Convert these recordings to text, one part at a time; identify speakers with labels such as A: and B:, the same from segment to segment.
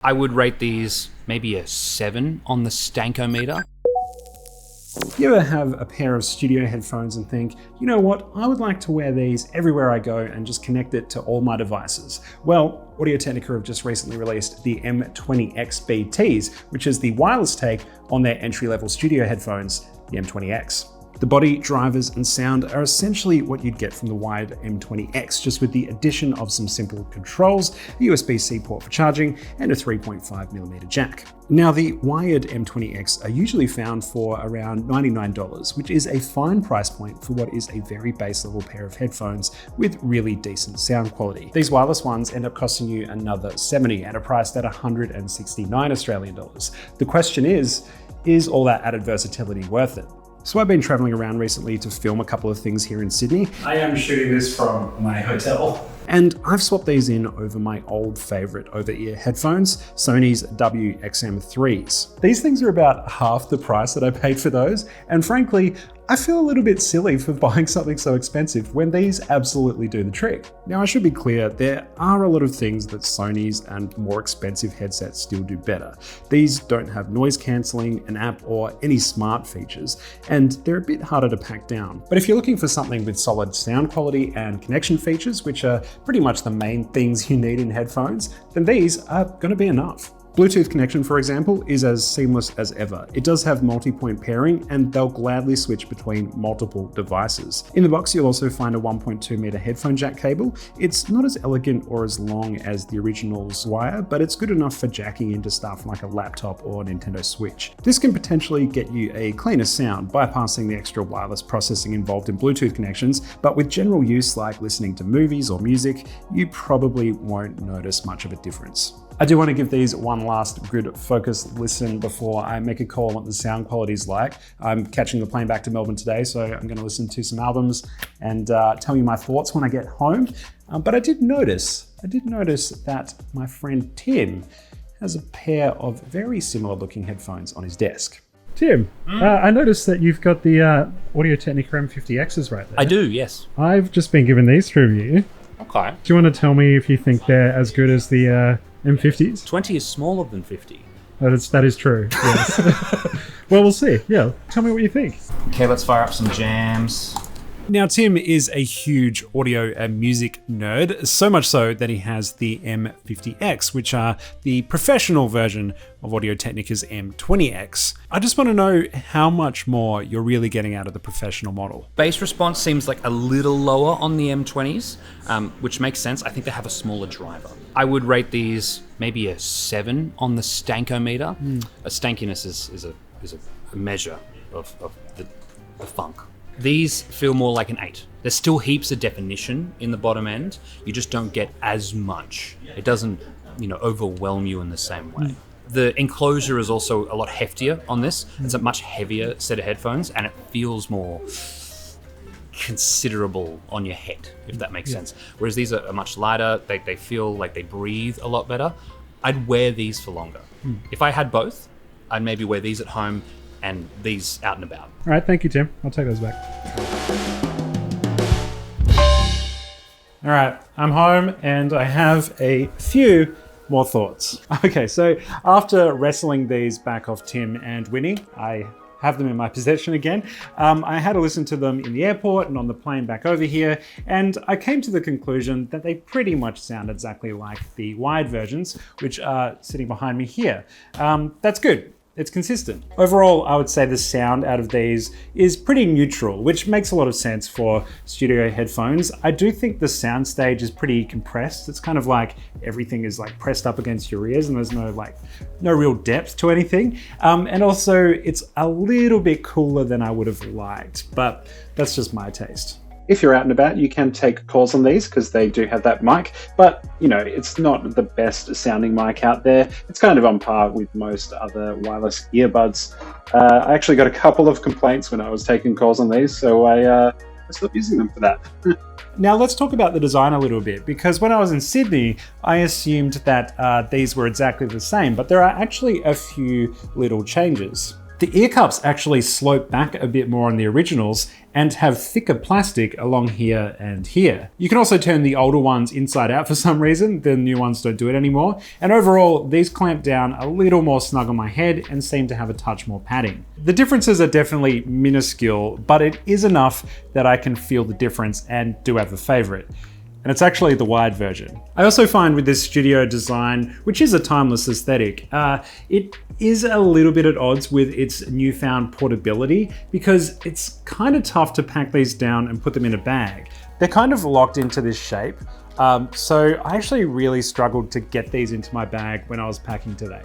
A: I would rate these maybe a 7 on the stankometer.
B: You ever have a pair of studio headphones and think, you know what, I would like to wear these everywhere I go and just connect it to all my devices? Well, Audio-Technica have just recently released the M20xBTs, which is the wireless take on their entry-level studio headphones, the M20X. The body, drivers, and sound are essentially what you'd get from the wired M20X, just with the addition of some simple controls, a USB-C port for charging, and a 3.5mm jack. Now, the wired M20X are usually found for around $99, which is a fine price point for what is a very base level pair of headphones with really decent sound quality. These wireless ones end up costing you another $70 at a price at $169 Australian dollars. The question is all that added versatility worth it? So I've been traveling around recently to film a couple of things here in Sydney. I am shooting this from my hotel. And I've swapped these in over my old favorite over-ear headphones, Sony's WXM3s. These things are about half the price that I paid for those, and frankly, I feel a little bit silly for buying something so expensive when these absolutely do the trick. Now, I should be clear, there are a lot of things that Sony's and more expensive headsets still do better. These don't have noise cancelling, an app, or any smart features, and they're a bit harder to pack down. But if you're looking for something with solid sound quality and connection features, which are pretty much the main things you need in headphones, then these are going to be enough. Bluetooth connection, for example, is as seamless as ever. It does have multi-point pairing, and they'll gladly switch between multiple devices. In the box, you'll also find a 1.2 headphone jack cable. It's not as elegant or as long as the original's wire, but it's good enough for jacking into stuff like a laptop or a Nintendo Switch. This can potentially get you a cleaner sound, bypassing the extra wireless processing involved in Bluetooth connections, but with general use like listening to movies or music, you probably won't notice much of a difference. I do want to give these one last good focused listen before I make a call on what the sound quality is like. I'm catching the plane back to Melbourne today, so I'm going to listen to some albums and tell you my thoughts when I get home. But I did notice that my friend Tim has a pair of very similar looking headphones on his desk. Tim, I noticed that you've got the Audio-Technica M50Xs right there.
A: I do, yes.
B: I've just been given these to review.
A: Okay.
B: Do you want to tell me if you think they're as good as the M50s?
A: 20 is smaller than 50.
B: That is true, yes. Well, we'll see. Yeah, tell me what you think.
A: Okay, let's fire up some jams.
B: Now, Tim is a huge audio and music nerd, so much so that he has the M50X, which are the professional version of Audio-Technica's M20X. I just want to know how much more you're really getting out of the professional model.
A: Bass response seems like a little lower on the M20s, which makes sense. I think they have a smaller driver. I would rate these maybe a 7 on the stankometer. A stankiness is a measure of the funk. These feel more like an 8. There's still heaps of definition in the bottom end. You just don't get as much. It doesn't, overwhelm you in the same way. The enclosure is also a lot heftier on this. It's a much heavier set of headphones, and it feels more considerable on your head, if that makes sense. Whereas these are much lighter. They feel like they breathe a lot better. I'd wear these for longer. If I had both, I'd maybe wear these at home and these out and about.
B: All right, thank you, Tim. I'll take those back. All right, I'm home and I have a few more thoughts. Okay, so after wrestling these back off Tim and Winnie, I have them in my possession again. I had to listen to them in the airport and on the plane back over here, and I came to the conclusion that they pretty much sound exactly like the wired versions, which are sitting behind me here. That's good. It's consistent. Overall, I would say the sound out of these is pretty neutral, which makes a lot of sense for studio headphones. I do think the soundstage is pretty compressed. It's kind of like everything is like pressed up against your ears and there's no real depth to anything. And also it's a little bit cooler than I would have liked, but that's just my taste. If you're out and about, you can take calls on these because they do have that mic, but it's not the best sounding mic out there. It's kind of on par with most other wireless earbuds. I actually got a couple of complaints when I was taking calls on these, so I stopped using them for that. Now let's talk about the design a little bit, because when I was in Sydney, I assumed that these were exactly the same, but there are actually a few little changes. The ear cups actually slope back a bit more on the originals and have thicker plastic along here and here. You can also turn the older ones inside out for some reason. The new ones don't do it anymore. And overall, these clamp down a little more snug on my head and seem to have a touch more padding. The differences are definitely minuscule, but it is enough that I can feel the difference and do have a favorite. And it's actually the wired version. I also find with this studio design, which is a timeless aesthetic, it is a little bit at odds with its newfound portability because it's kind of tough to pack these down and put them in a bag. They're kind of locked into this shape. So I actually really struggled to get these into my bag when I was packing today.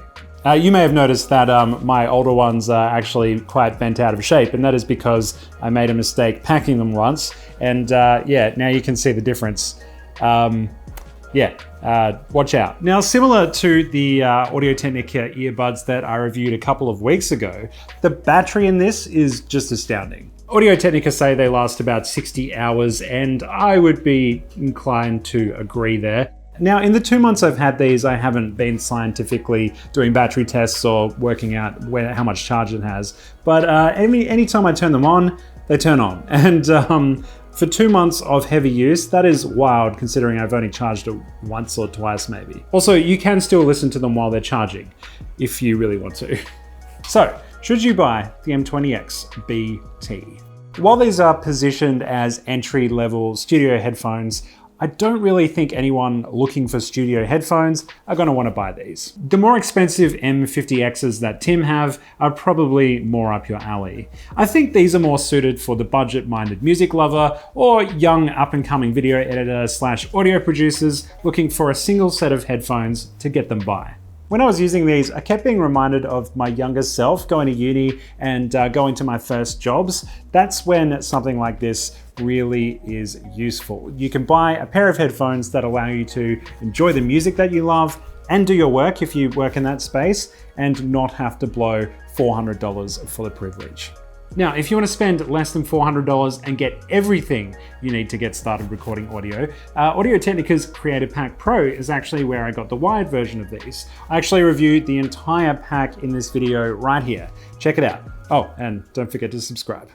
B: You may have noticed that my older ones are actually quite bent out of shape, and that is because I made a mistake packing them once. And yeah, now you can see the difference. Watch out. Now, similar to the Audio-Technica earbuds that I reviewed a couple of weeks ago, the battery in this is just astounding. Audio-Technica say they last about 60 hours, and I would be inclined to agree there. Now, in the 2 months I've had these, I haven't been scientifically doing battery tests or working out how much charge it has. But anytime I turn them on, they turn on. And for 2 months of heavy use, that is wild considering I've only charged it once or twice maybe. Also, you can still listen to them while they're charging, if you really want to. So, should you buy the M20xBT? While these are positioned as entry-level studio headphones, I don't really think anyone looking for studio headphones are going to want to buy these. The more expensive M50Xs that Tim have are probably more up your alley. I think these are more suited for the budget-minded music lover or young up-and-coming video editor / audio producers looking for a single set of headphones to get them by. When I was using these, I kept being reminded of my younger self going to uni and going to my first jobs. That's when something like this really is useful. You can buy a pair of headphones that allow you to enjoy the music that you love and do your work if you work in that space and not have to blow $400 for the privilege. Now, if you want to spend less than $400 and get everything you need to get started recording audio, Audio-Technica's Creator Pack Pro is actually where I got the wired version of these. I actually reviewed the entire pack in this video right here. Check it out. Oh, and don't forget to subscribe.